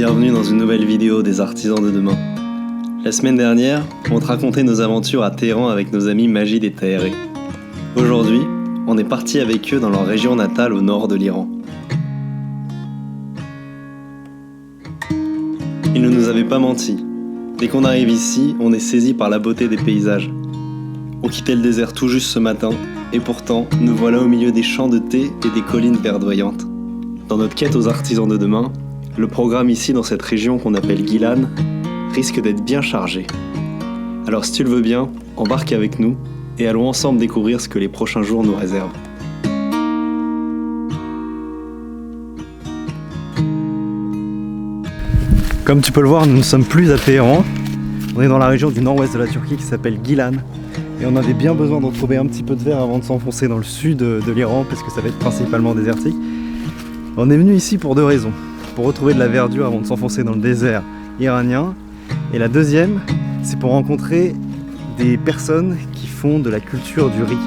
Bienvenue dans une nouvelle vidéo des artisans de demain. La semaine dernière, on te racontait nos aventures à Téhéran avec nos amis Majid et Tahiré. Aujourd'hui, on est parti avec eux dans leur région natale au nord de l'Iran. Ils ne nous avaient pas menti. Dès qu'on arrive ici, on est saisi par la beauté des paysages. On quittait le désert tout juste ce matin, et pourtant, nous voilà au milieu des champs de thé et des collines verdoyantes. Dans notre quête aux artisans de demain, le programme ici dans cette région qu'on appelle Gilan risque d'être bien chargé. Alors si tu le veux bien, embarque avec nous et allons ensemble découvrir ce que les prochains jours nous réservent. Comme tu peux le voir, nous ne sommes plus à Téhéran. On est dans la région du nord-ouest de la Turquie qui s'appelle Gilan. Et on avait bien besoin d'en trouver un petit peu de verre avant de s'enfoncer dans le sud de l'Iran, parce que ça va être principalement désertique. On est venu ici pour deux raisons. Pour retrouver de la verdure avant de s'enfoncer dans le désert iranien. Et la deuxième, c'est pour rencontrer des personnes qui font de la culture du riz,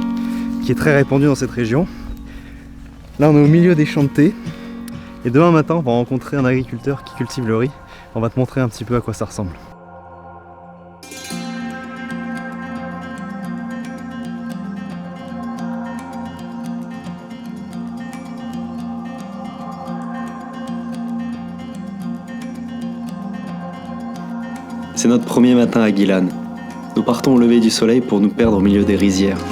qui est très répandue dans cette région. Là, on est au milieu des champs de thé. Et demain matin, on va rencontrer un agriculteur qui cultive le riz. On va te montrer un petit peu à quoi ça ressemble. C'est notre premier matin à Gilan. Nous partons au lever du soleil pour nous perdre au milieu des rizières.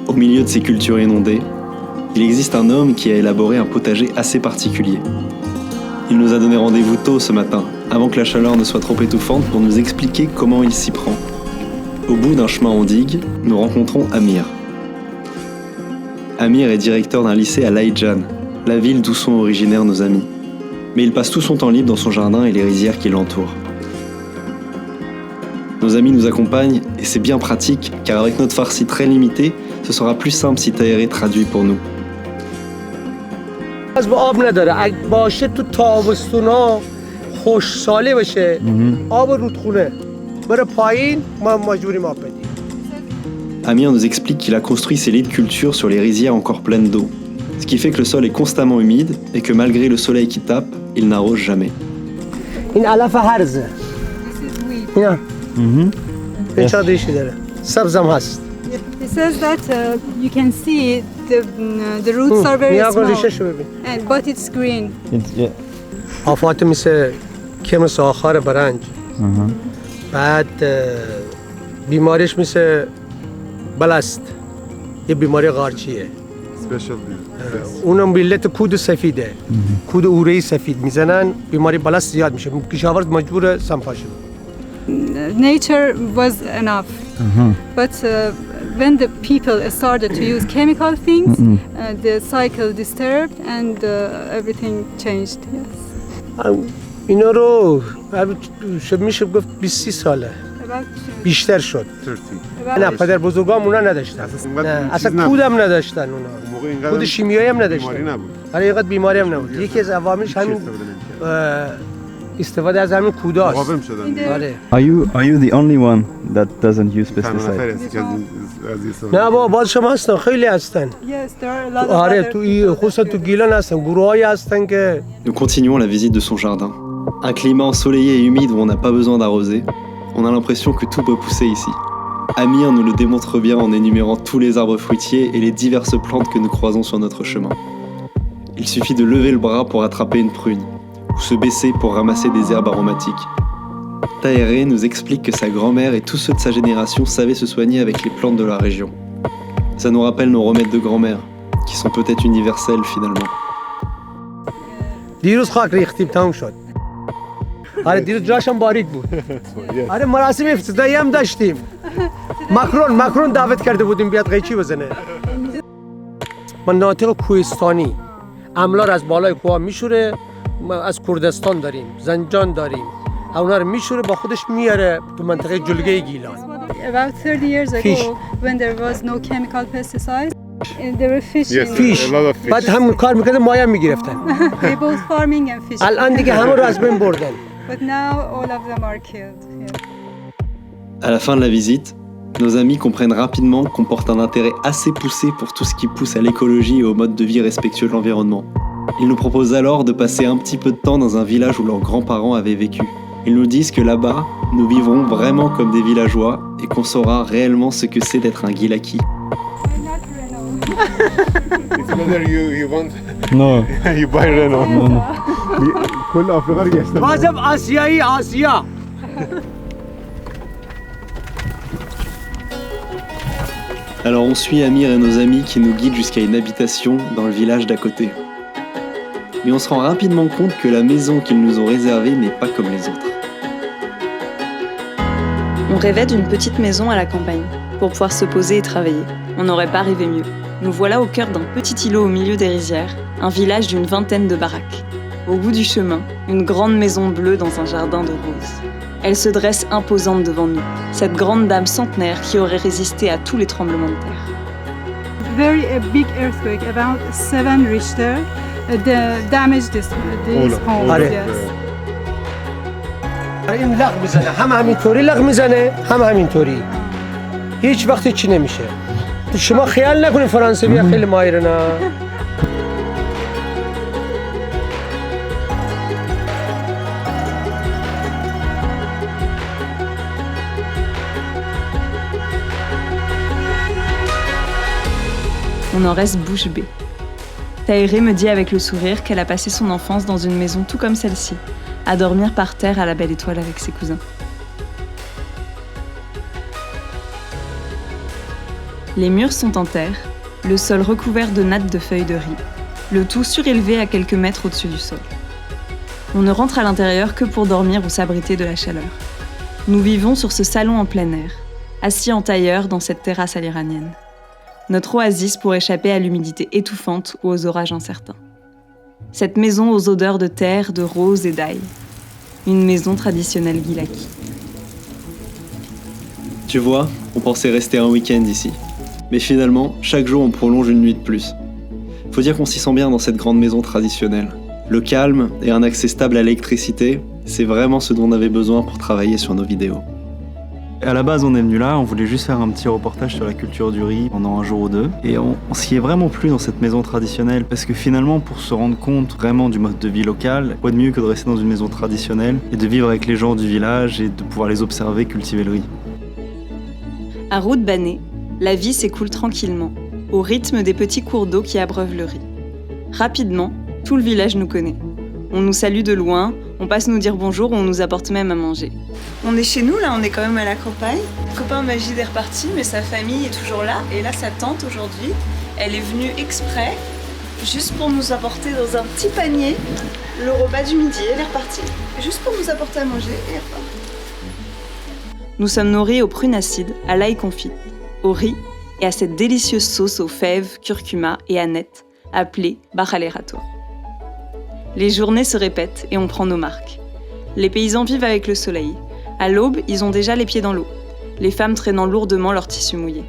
Au milieu de ces cultures inondées, il existe un homme qui a élaboré un potager assez particulier. Il nous a donné rendez-vous tôt ce matin, avant que la chaleur ne soit trop étouffante, pour nous expliquer comment il s'y prend. Au bout d'un chemin en digue, nous rencontrons Amir. Amir est directeur d'un lycée à Laïdjan, la ville d'où sont originaires nos amis. Mais il passe tout son temps libre dans son jardin et les rizières qui l'entourent. Nos amis nous accompagnent et c'est bien pratique, car avec notre farci très limité, ce sera plus simple si Tahiré traduit pour nous. آب نداره اگه باشه تو تابستونا خوشساله بشه آب رودخونه بره پایین ما مجبوریم آب بدیم. Amir nous explique qu'il a construit ses lits de culture sur les rizières encore pleines d'eau, ce qui fait que le sol est constamment humide et que malgré le soleil qui tape, il n'arrose jamais. این علف هرزه اینا این چه دیشی داره سبزم هست. It says that you can see the roots are very small, but it's green. آفات مثل کمس آخر برنج بعد بیماریش مثل بلست یه بیماری قارچیه اونم بیلت کود سفیده کود اوره‌ای سفید میزنن بیماری بلست زیاد میشه کشاورز مجبور سمپاشه. Nature was enough, but when the people started to use chemical things, the cycle disturbed and everything changed. Yes. اینا رو میشه گفت 20 ساله بیشتر شد. نه پدر بزرگام اونا نداشتن، نه اصلا کودم نداشتن، اونا کود شیمیایی هم نداشتن، برای اینقدر بیماری هم نبود. یکی از عواملش همین استفاده از همین کوداست. Are you the only one that doesn't use pesticides? نه بابا باز هم هستن، خیلی هستن. آره تو خصوصا تو گیلان هستن، گروهایی هستن که. Nous continuons la visite de son jardin. Un climat ensoleillé et humide où on n'a pas besoin d'arroser. On a l'impression que tout peut pousser ici. Amir nous le démontre bien en énumérant tous les arbres fruitiers et les diverses plantes que nous croisons sur notre chemin. Il suffit de lever le bras pour attraper une prune, ou se baisser pour ramasser des herbes aromatiques. Tahiré nous explique que sa grand-mère et tous ceux de sa génération savaient se soigner avec les plantes de la région. Ça nous rappelle nos remèdes de grand-mère, qui sont peut-être universels finalement. دیروز خاک ریختیم تموم شد. آره دیروز جاش هم باریک بود. آره مراسم افتتاحیه هم داشتیم. ماکرون دعوت کرده بودیم بیاد قیچی بزنه. مناطق کوهستانی املار از بالای کوه میشوره، از کردستان داریم، زنجان داریم. اونا رو میشوره با خودش میاره تو منطقه جلگه گیلان. About 30 years ago, when there was no chemical pesticides, there were fish. بعد هم کار میکردن ماهی میگرفتن. They both farming and fishing. الان دیگه همه رو از بین بردن. But now all of them are killed. À la fin de la visite, nos amis comprennent rapidement qu'on porte un intérêt assez poussé pour tout ce qui pousse à l'écologie et au mode de vie respectueux de l'environnement. Ils nous proposent alors de passer un petit peu de temps dans un village où leurs grands-parents avaient vécu. Ils nous disent que là-bas, nous vivrons vraiment comme des villageois et qu'on saura réellement ce que c'est d'être un Gilaki. It's whether you want Non, you buy Renault. non. كل افريقيا geçti. Bazım Asya'yı Asya. Alors on suit Amir et nos amis qui nous guident jusqu'à une habitation dans le village d'à côté. Mais on se rend rapidement compte que la maison qu'ils nous ont réservée n'est pas comme les autres. On rêvait d'une petite maison à la campagne, pour pouvoir se poser et travailler. On n'aurait pas rêvé mieux. Nous voilà au cœur d'un petit îlot au milieu des rizières, un village d'une vingtaine de baraques. Au bout du chemin, une grande maison bleue dans un jardin de roses. Elle se dresse imposante devant nous, cette grande dame centenaire qui aurait résisté à tous les tremblements de terre. Very a big earthquake, about 7 Richter, damaged this home. آره. Yes. این لغ میزنه، هم همینطوری لغ میزنه هم همینطوری. هیچ وقت چی نمیشه. شما خیال نکنید فرانسوی خیلی ماهره نه. On en reste bouche bée. Tahiré me dit avec le sourire qu'elle a passé son enfance dans une maison tout comme celle-ci, à dormir par terre à la belle étoile avec ses cousins. Les murs sont en terre, le sol recouvert de nattes de feuilles de riz, le tout surélevé à quelques mètres au-dessus du sol. On ne rentre à l'intérieur que pour dormir ou s'abriter de la chaleur. Nous vivons sur ce salon en plein air, assis en tailleur dans cette terrasse à l'iranienne. Notre oasis pour échapper à l'humidité étouffante ou aux orages incertains. Cette maison aux odeurs de terre, de roses et d'ail. Une maison traditionnelle Gilaki. Tu vois, on pensait rester un week-end ici. Mais finalement, chaque jour on prolonge une nuit de plus. Faut dire qu'on s'y sent bien dans cette grande maison traditionnelle. Le calme et un accès stable à l'électricité, c'est vraiment ce dont on avait besoin pour travailler sur nos vidéos. À la base, on est venu là, on voulait juste faire un petit reportage sur la culture du riz pendant un jour ou deux. Et on s'y est vraiment plu dans cette maison traditionnelle parce que finalement, pour se rendre compte vraiment du mode de vie local, quoi de mieux que de rester dans une maison traditionnelle et de vivre avec les gens du village et de pouvoir les observer cultiver le riz. À Route Bané, la vie s'écoule tranquillement, au rythme des petits cours d'eau qui abreuvent le riz. Rapidement, tout le village nous connaît. On nous salue de loin, on passe nous dire bonjour, on nous apporte même à manger. On est chez nous, là, on est quand même à la campagne. Copain Magid est reparti, mais sa famille est toujours là. Et là, sa tante, aujourd'hui, elle est venue exprès, juste pour nous apporter dans un petit panier le repas du midi. Elle est repartie, juste pour nous apporter à manger, et elle repart. Nous sommes nourris aux prunes acides, à l'ail confit, au riz et à cette délicieuse sauce aux fèves, curcuma et anettes, appelée bachalerato. Les journées se répètent et on prend nos marques. Les paysans vivent avec le soleil. À l'aube, ils ont déjà les pieds dans l'eau, les femmes traînant lourdement leurs tissus mouillés.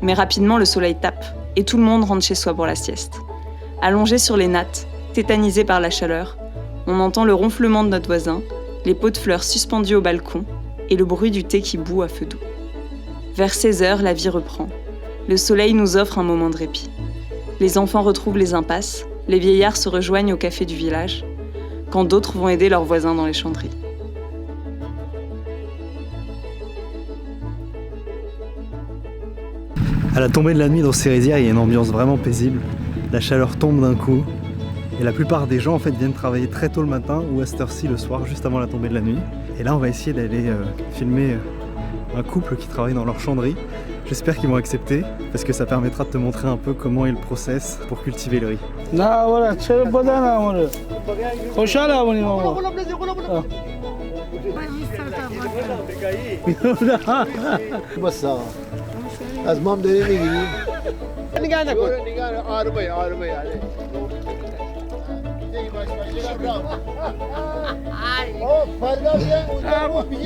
Mais rapidement, le soleil tape et tout le monde rentre chez soi pour la sieste. Allongés sur les nattes, tétanisés par la chaleur, on entend le ronflement de notre voisin, les pots de fleurs suspendus au balcon et le bruit du thé qui bout à feu doux. Vers 16h, la vie reprend. Le soleil nous offre un moment de répit. Les enfants retrouvent les impasses, les vieillards se rejoignent au café du village, quand d'autres vont aider leurs voisins dans les chanteries. À la tombée de la nuit dans ces rizières, il y a une ambiance vraiment paisible. La chaleur tombe d'un coup. Et la plupart des gens en fait viennent travailler très tôt le matin ou à cette heure-ci le soir, juste avant la tombée de la nuit. Et là on va essayer d'aller filmer un couple qui travaille dans leur chanderie. J'espère qu'ils vont accepter parce que ça permettra de te montrer un peu comment est le process pour cultiver le riz.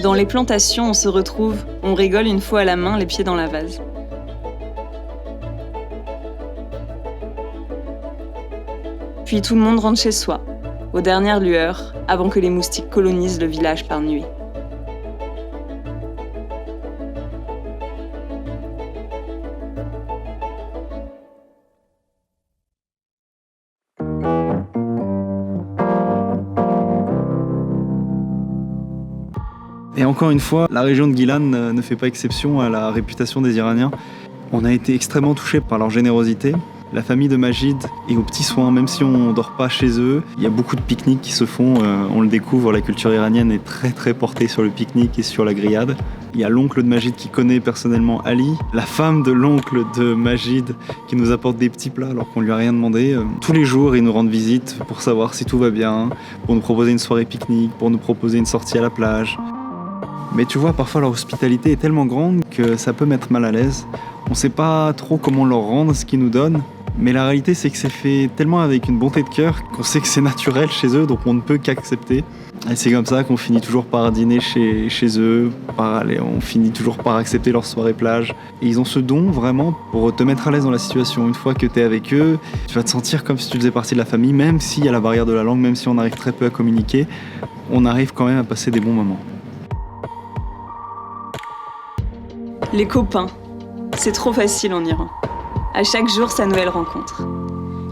Dans les plantations, on se retrouve, on rigole une fois à la main, les pieds dans la vase. Puis tout le monde rentre chez soi, aux dernières lueurs, avant que les moustiques colonisent le village par nuée. Et encore une fois, la région de Gilan ne fait pas exception à la réputation des Iraniens. On a été extrêmement touchés par leur générosité. La famille de Majid est aux petits soins, même si on ne dort pas chez eux. Il y a beaucoup de pique-niques qui se font, on le découvre, la culture iranienne est très très portée sur le pique-nique et sur la grillade. Il y a l'oncle de Majid qui connaît personnellement Ali, la femme de l'oncle de Majid qui nous apporte des petits plats alors qu'on lui a rien demandé. Tous les jours, ils nous rendent visite pour savoir si tout va bien, pour nous proposer une soirée pique-nique, pour nous proposer une sortie à la plage. Mais tu vois, parfois leur hospitalité est tellement grande que ça peut mettre mal à l'aise. On ne sait pas trop comment leur rendre ce qu'ils nous donnent. Mais la réalité, c'est que c'est fait tellement avec une bonté de cœur qu'on sait que c'est naturel chez eux, donc on ne peut qu'accepter. Et c'est comme ça qu'on finit toujours par dîner chez eux, on finit toujours par accepter leur soirée plage. Et ils ont ce don vraiment pour te mettre à l'aise dans la situation. Une fois que tu es avec eux, tu vas te sentir comme si tu faisais partie de la famille, même s'il y a la barrière de la langue, même si on arrive très peu à communiquer, on arrive quand même à passer des bons moments. Les copains, c'est trop facile en Iran. À chaque jour, sa nouvelle rencontre.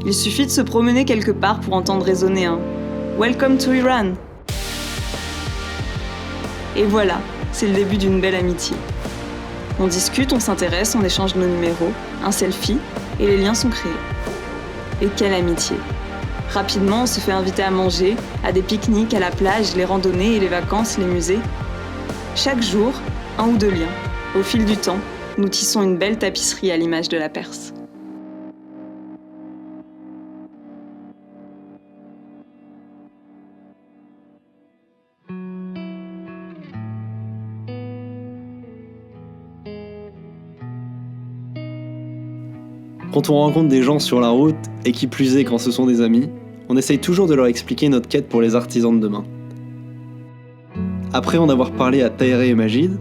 Il suffit de se promener quelque part pour entendre résonner un « Welcome to Iran ». Et voilà, c'est le début d'une belle amitié. On discute, on s'intéresse, on échange nos numéros, un selfie, et les liens sont créés. Et quelle amitié! Rapidement, on se fait inviter à manger, à des pique-niques, à la plage, les randonnées et les vacances, les musées. Chaque jour, un ou deux liens. Au fil du temps, nous tissons une belle tapisserie à l'image de la Perse. Quand on rencontre des gens sur la route, et qui plus est quand ce sont des amis, on essaye toujours de leur expliquer notre quête pour les artisans de demain. Après en avoir parlé à Tahiré et Majid,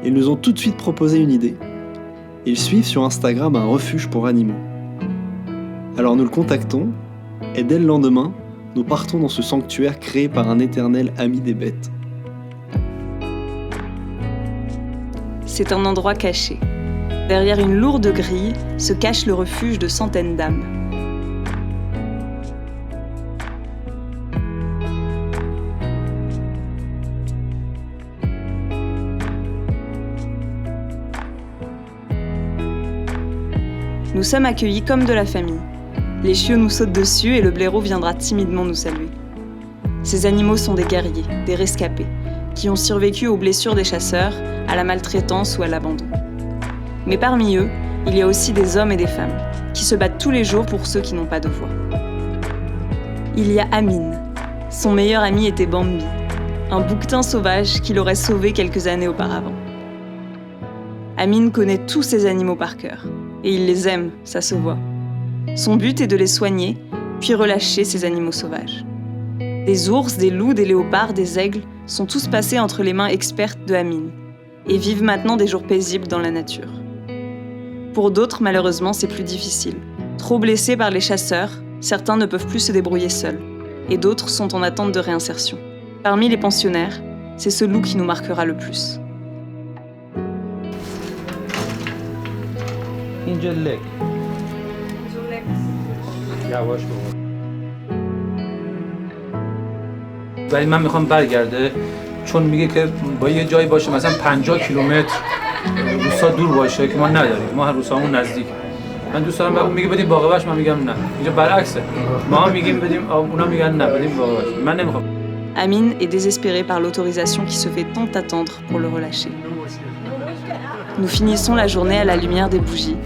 ils nous ont tout de suite proposé une idée. Ils suivent sur Instagram un refuge pour animaux. Alors nous le contactons, et dès le lendemain, nous partons dans ce sanctuaire créé par un éternel ami des bêtes. C'est un endroit caché. Derrière une lourde grille se cache le refuge de centaines d'âmes. Nous sommes accueillis comme de la famille. Les chiots nous sautent dessus et le blaireau viendra timidement nous saluer. Ces animaux sont des guerriers, des rescapés, qui ont survécu aux blessures des chasseurs, à la maltraitance ou à l'abandon. Mais parmi eux, il y a aussi des hommes et des femmes, qui se battent tous les jours pour ceux qui n'ont pas de voix. Il y a Amin. Son meilleur ami était Bambi, un bouquetin sauvage qu'il aurait sauvé quelques années auparavant. Amin connaît tous ces animaux par cœur. Et il les aime, ça se voit. Son but est de les soigner, puis relâcher ces animaux sauvages. Des ours, des loups, des léopards, des aigles sont tous passés entre les mains expertes de Amin et vivent maintenant des jours paisibles dans la nature. Pour d'autres, malheureusement, c'est plus difficile. Trop blessés par les chasseurs, certains ne peuvent plus se débrouiller seuls, et d'autres sont en attente de réinsertion. Parmi les pensionnaires, c'est ce loup qui nous marquera le plus. اینجا لک یواش ولی من میخوام برگرده چون میگه که با یه جایی باشه مثلا 50 کیلومتر روستا دور باشه که ما نداریم ما روستامون نزدیک من دوست دارم میگه بدیم باغبش من میگم نه اینجا برعکسه ما میگیم بدیم اونا میگن نه بدیم باغبش من نمیخوام Amin est désespéré par l'autorisation qui se fait tant attendre pour le relâcher. Nous finissons la journée à la lumière des bougies,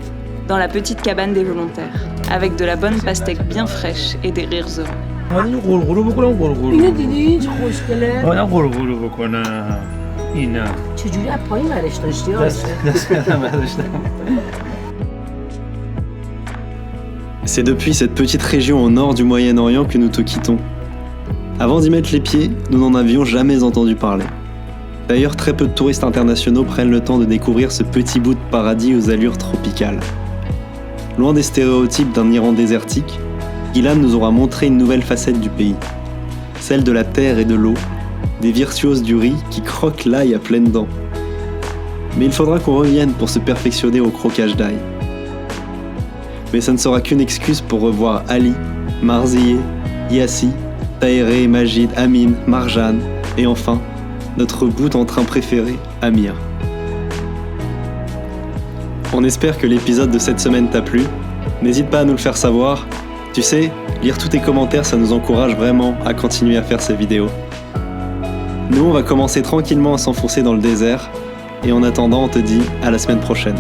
dans la petite cabane des volontaires, avec de la bonne pastèque bien fraîche et des rires heureux. اینو دیدی چه خوشگله؟ آدم غرغرو بکنم اینا چجوری از پایین برش داشتی؟ C'est depuis cette petite région au nord du Moyen-Orient que nous te quittons. Avant d'y mettre les pieds, nous n'en avions jamais entendu parler. D'ailleurs, très peu de touristes internationaux prennent le temps de découvrir ce petit bout de paradis aux allures tropicales. Loin des stéréotypes d'un Iran désertique, Gilan nous aura montré une nouvelle facette du pays. Celle de la terre et de l'eau, des virtuoses du riz qui croquent l'ail à pleines dents. Mais il faudra qu'on revienne pour se perfectionner au croquage d'ail. Mais ça ne sera qu'une excuse pour revoir Ali, Marzieh, Yassi, Tahiré, Majid, Amin, Marjan et enfin notre bout en train préféré, Amir. On espère que l'épisode de cette semaine t'a plu. N'hésite pas à nous le faire savoir. Tu sais, lire tous tes commentaires, ça nous encourage vraiment à continuer à faire ces vidéos. Nous, on va commencer tranquillement à s'enfoncer dans le désert. Et en attendant, on te dit à la semaine prochaine.